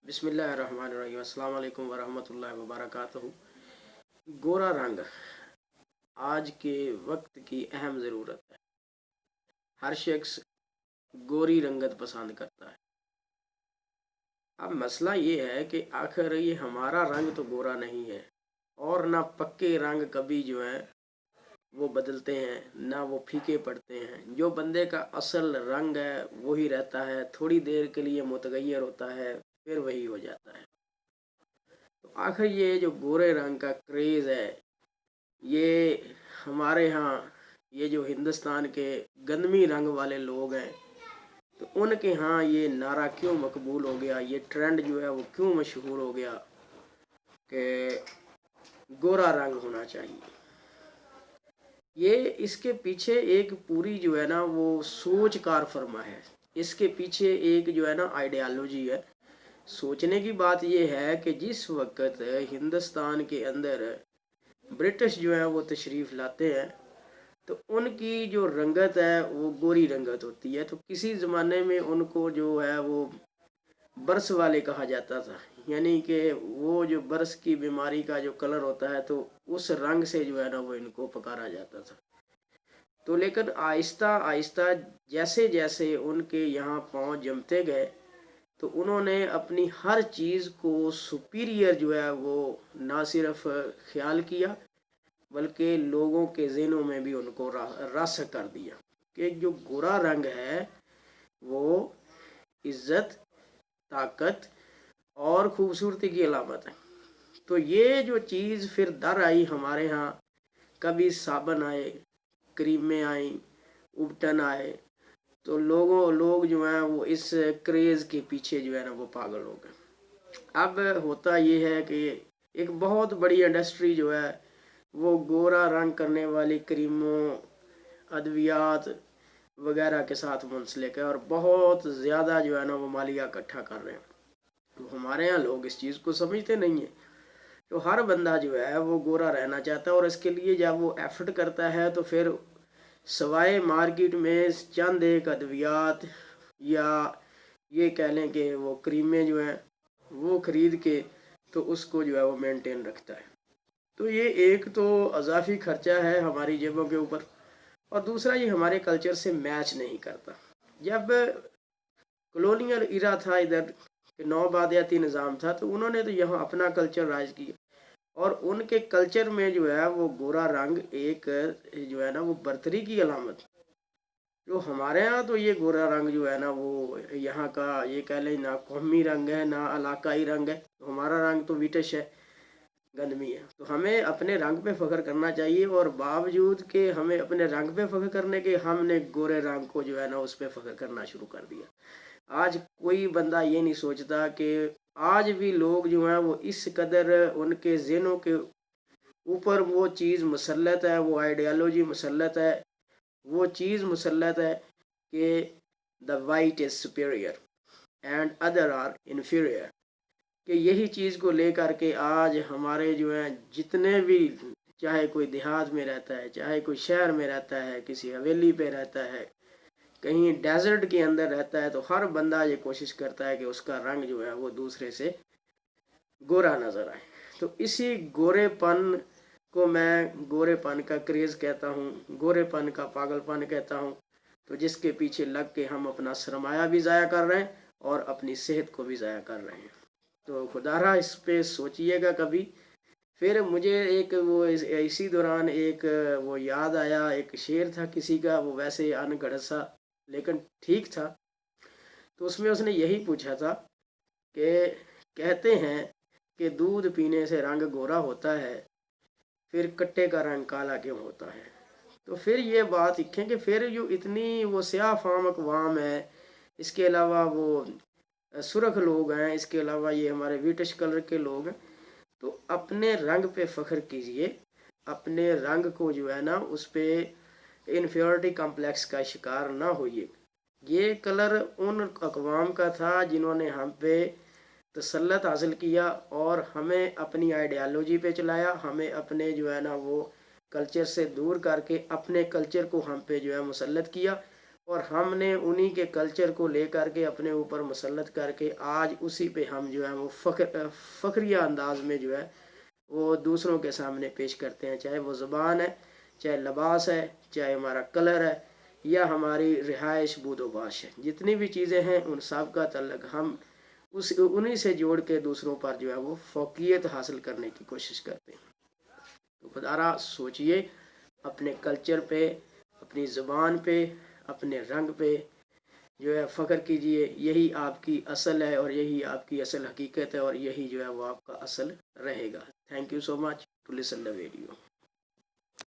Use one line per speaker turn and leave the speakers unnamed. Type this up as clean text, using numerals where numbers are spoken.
बिस्मिल्लाहिर्रहमानिर्रहीम। अस्सलाम वालेकुम वरहमतुल्लाहि वबरकातुहू। गोरा रंग आज के वक्त की अहम ज़रूरत है। हर शख्स गोरी रंगत पसंद करता है। अब मसला ये है कि आखिर ये हमारा रंग तो गोरा नहीं है, और ना पक्के रंग कभी जो है वो बदलते हैं, ना वो फीके पड़ते हैं। जो बंदे का असल रंग है वही रहता है, थोड़ी देर के लिए मुतगैर होता है, फिर वही हो जाता है। तो आखिर ये जो गोरे रंग का क्रेज़ है, ये हमारे यहाँ ये जो हिंदुस्तान के गंदमी रंग वाले लोग हैं, तो उनके यहाँ ये नारा क्यों मकबूल हो गया, ये ट्रेंड जो है वो क्यों मशहूर हो गया कि गोरा रंग होना चाहिए। ये इसके पीछे एक पूरी जो है ना वो सोच कार फरमा है। इसके पीछे एक जो है ना आइडियालॉजी है। सोचने की बात यह है कि जिस वक्त हिंदुस्तान के अंदर ब्रिटिश जो है वो तशरीफ़ लाते हैं, तो उनकी जो रंगत है वो गोरी रंगत होती है। तो किसी ज़माने में उनको जो है वो बरस वाले कहा जाता था, यानी कि वो जो बरस की बीमारी का जो कलर होता है, तो उस रंग से जो है ना वो इनको पुकारा जाता था। तो लेकिन आहिस्ता आहिस्ता जैसे जैसे उनके यहाँ पाँव जमते गए, तो उन्होंने अपनी हर चीज़ को सुपीरियर जो है वो ना सिर्फ ख्याल किया, बल्कि लोगों के ज़हनों में भी उनको रस कर दिया कि जो गोरा रंग है वो इज़्ज़त, ताकत और ख़ूबसूरती की अलामत है। तो ये जो चीज़ फिर दर आई हमारे यहाँ, कभी साबन आए, क्रीमें आई, उबटन आए, तो लोग जो हैं वो इस क्रेज़ के पीछे जो है ना वो पागल हो गए। अब होता ये है कि एक बहुत बड़ी इंडस्ट्री जो है वो गोरा रंग करने वाली क्रीमों, अद्वियात वगैरह के साथ मुंसलिक है, और बहुत ज़्यादा जो है ना वो मालिया इकट्ठा कर रहे हैं। तो हमारे यहाँ लोग इस चीज़ को समझते नहीं हैं। तो हर बंदा जो है वो गोरा रहना चाहता है, और इसके लिए जब वो एफर्ट करता है तो फिर सवाए मार्केट में चंद एक अद्वियात या ये कह लें कि वो क्रीमें जो हैं वो ख़रीद के तो उसको जो है वो मेंटेन रखता है। तो ये एक तो अजाफी खर्चा है हमारी जेबों के ऊपर, और दूसरा ये हमारे कल्चर से मैच नहीं करता। जब कॉलोनियल इरा था, इधर नौबादियाती निज़ाम था, तो उन्होंने तो यहाँ अपना कल्चर राइज किया, और उनके कल्चर में जो है वो गोरा रंग एक जो है ना वो बर्तरी की अलामत। जो हमारे यहाँ तो ये गोरा रंग जो है ना वो यहाँ का ये कह लें ना कौमी रंग है ना इलाकाई रंग है। तो हमारा रंग तो विटिश है, गंदमी है। तो हमें अपने रंग पे फ़ख्र करना चाहिए, और बावजूद के हमें अपने रंग पे फ़ख्र करने के हमने गोरे रंग को जो है ना उस पर फ़ख्र करना शुरू कर दिया। आज कोई बंदा ये नहीं सोचता कि आज भी लोग जो हैं वो इस कदर उनके ज़हनों के ऊपर वो चीज़ मुसल्लत है, वो आइडियालॉजी मुसल्लत है, वो चीज़ मुसल्लत है कि the white is superior and other are inferior. कि यही चीज़ को लेकर के आज हमारे जो हैं जितने भी, चाहे कोई देहात में रहता है, चाहे कोई शहर में रहता है, किसी हवेली पे रहता है, कहीं डेजर्ट के अंदर रहता है, तो हर बंदा ये कोशिश करता है कि उसका रंग जो है वो दूसरे से गोरा नज़र आए। तो इसी गोरेपन को मैं गोरेपन का क्रेज़ कहता हूँ, गोरेपन का पागलपन कहता हूँ। तो जिसके पीछे लग के हम अपना सरमाया भी ज़ाया कर रहे हैं और अपनी सेहत को भी ज़ाया कर रहे हैं। तो खुदारा इस पे सोचिएगा कभी। फिर मुझे एक वो इसी दौरान एक वो याद आया, एक शेर था किसी का, वो वैसे अनगढ़ सा लेकिन ठीक था। तो उसमें उसने यही पूछा था कि कहते हैं कि दूध पीने से रंग गोरा होता है, फिर कट्टे का रंग काला क्यों होता है। तो फिर ये बात लिखें कि फिर जो इतनी वो स्याह फाम अकवाम है, इसके अलावा वो सुरख लोग हैं, इसके अलावा ये हमारे विटिश कलर के लोग हैं, तो अपने रंग पे फ़ख्र कीजिए। अपने रंग को जो है ना उस पर इन्फीरियरिटी कम्प्लेक्स का शिकार ना होइए। ये कलर उन अकवाम का था जिन्होंने हम पे तसल्लत हासिल किया और हमें अपनी आइडियालॉजी पे चलाया, हमें अपने जो है ना वो कल्चर से दूर करके अपने कल्चर को हम पे जो है मुसल्लत किया, اور ہم نے انہی کے کلچر کو لے کر کے اپنے اوپر مسلط کر کے آج اسی پہ ہم جو ہے وہ فخریہ انداز میں جو ہے وہ دوسروں کے سامنے پیش کرتے ہیں، چاہے وہ زبان ہے، چاہے لباس ہے، چاہے ہمارا کلر ہے، یا ہماری رہائش بود و باش ہے، جتنی بھی چیزیں ہیں ان سب کا تعلق ہم انہی سے جوڑ کے دوسروں پر جو ہے وہ فوقیت حاصل کرنے کی کوشش کرتے ہیں۔ تو خدارا سوچئے، اپنے کلچر پہ، اپنی زبان پہ، اپنے رنگ پہ جو ہے فخر کیجئے، یہی آپ کی اصل ہے اور یہی آپ کی اصل حقیقت ہے، اور یہی جو ہے وہ آپ کا اصل رہے گا۔ Thank you so much to listen the video.